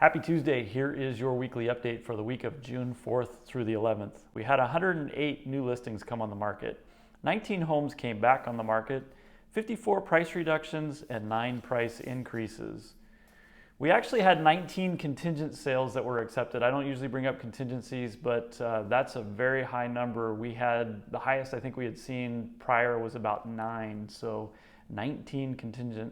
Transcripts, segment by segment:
Happy Tuesday. Here is your weekly update for the week of June 4th through the 11th. We had 108 new listings come on the market. 19 homes came back on the market, 54 price reductions, and 9 price increases. We actually had 19 contingent sales that were accepted. I don't usually bring up contingencies, but that's a very high number. We had the highest I think we had seen prior was about 9, so 19 contingent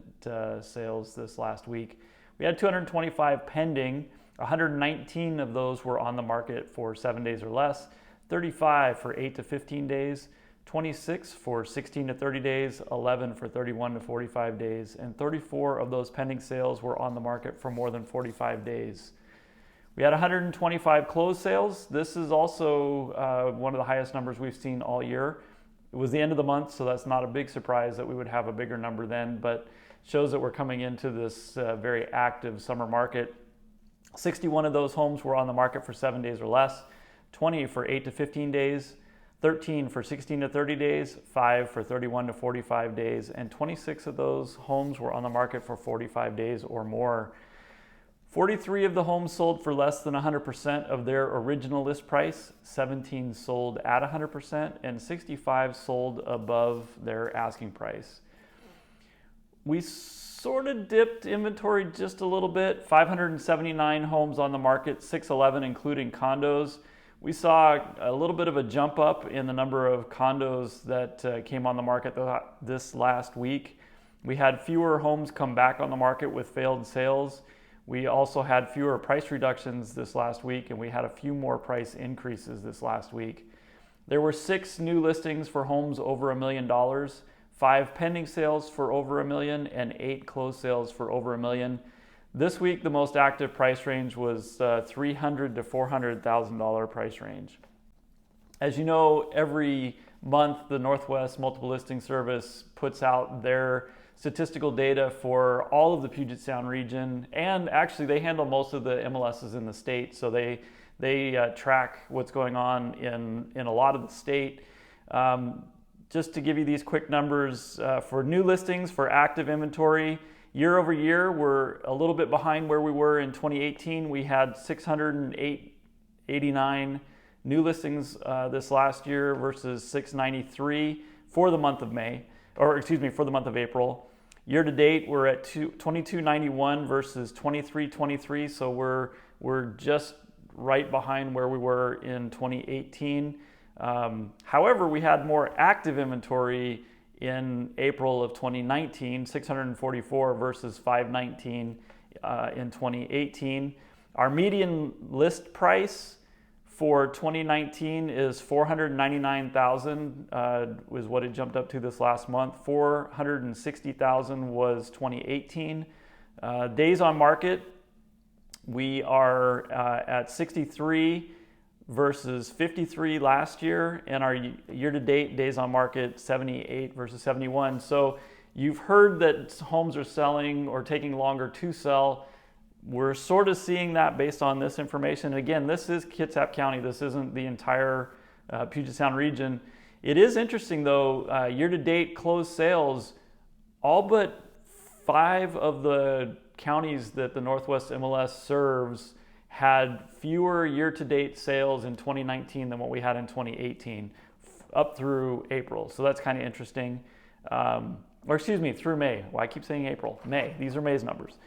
sales this last week. We had 225 pending. 119 of those were on the market for 7 days or less, 35 for 8 to 15 days, 26 for 16 to 30 days, 11 for 31 to 45 days, and 34 of those pending sales were on the market for more than 45 days. We had 125 closed sales. This is also one of the highest numbers we've seen all year. It was the end of the month, so that's not a big surprise that we would have a bigger number then, but shows that we're coming into this very active summer market. 61 of those homes were on the market for 7 days or less, 20 for 8 to 15 days, 13 for 16 to 30 days, 5 for 31 to 45 days, and 26 of those homes were on the market for 45 days or more. 43 of the homes sold for less than 100% of their original list price, 17 sold at 100%, and 65 sold above their asking price. We sort of dipped inventory just a little bit, 579 homes on the market, 611 including condos. We saw a little bit of a jump up in the number of condos that came on the market this last week. We had fewer homes come back on the market with failed sales. We also had fewer price reductions this last week, and we had a few more price increases this last week. There were 6 new listings for homes over $1 million. 5 pending sales for over $1 million, and 8 closed sales for over $1 million. This week, the most active price range was $300,000 to $400,000 price range. As you know, every month the Northwest Multiple Listing Service puts out their statistical data for all of the Puget Sound region, and actually they handle most of the MLSs in the state, so they track what's going on in a lot of the state. Just to give you these quick numbers, for new listings, for active inventory, year over year, we're a little bit behind where we were in 2018. We had 689 new listings this last year versus 693 for the month of for the month of April. Year to date, we're at 2291 versus 2323, so we're just right behind where we were in 2018. However, we had more active inventory in April of 2019, 644 versus 519 in 2018. Our median list price for 2019 is $499,000 was what it jumped up to this last month. $460,000 was 2018. Days on market, we are at 63 versus 53 last year, and our year-to-date days on market 78 versus 71. So you've heard that homes are selling or taking longer to sell. We're sort of seeing that based on this information. Again, this is Kitsap County. This isn't the entire Puget Sound region. It is interesting though, year-to-date closed sales, all but 5 of the counties that the Northwest MLS serves had fewer year-to-date sales in 2019 than what we had in 2018 up through April. So that's kind of interesting. Through May. Well, I keep saying April. May. These are May's numbers.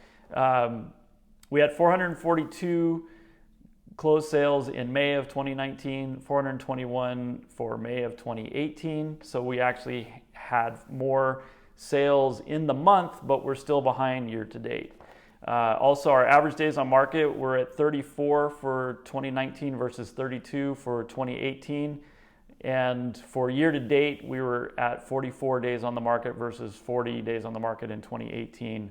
We had 442 closed sales in May of 2019, 421 for May of 2018. So we actually had more sales in the month, but we're still behind year-to-date. Also, our average days on market were at 34 for 2019 versus 32 for 2018. And for year to date, we were at 44 days on the market versus 40 days on the market in 2018.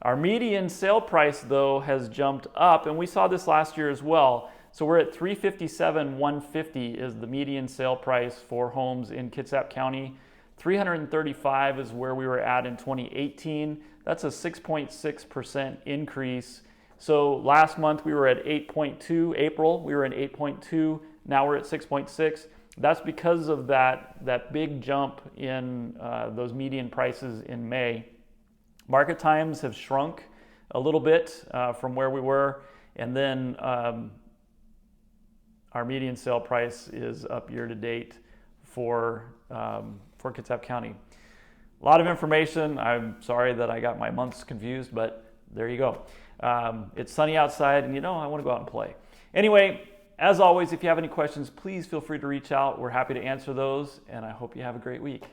Our median sale price, though, has jumped up, and we saw this last year as well. So we're at $357,150 is the median sale price for homes in Kitsap County. $335 is where we were at in 2018. That's a 6.6% increase. So last month we were at 8.2. April we were at 8.2. Now we're at 6.6. That's because of that big jump in those median prices in May. Market times have shrunk a little bit from where we were. And then our median sale price is up year to date for Kitsap County. A lot of information. I'm sorry that I got my months confused, but there you go. It's sunny outside, and I want to go out and play. Anyway, as always, if you have any questions, please feel free to reach out. We're happy to answer those, and I hope you have a great week.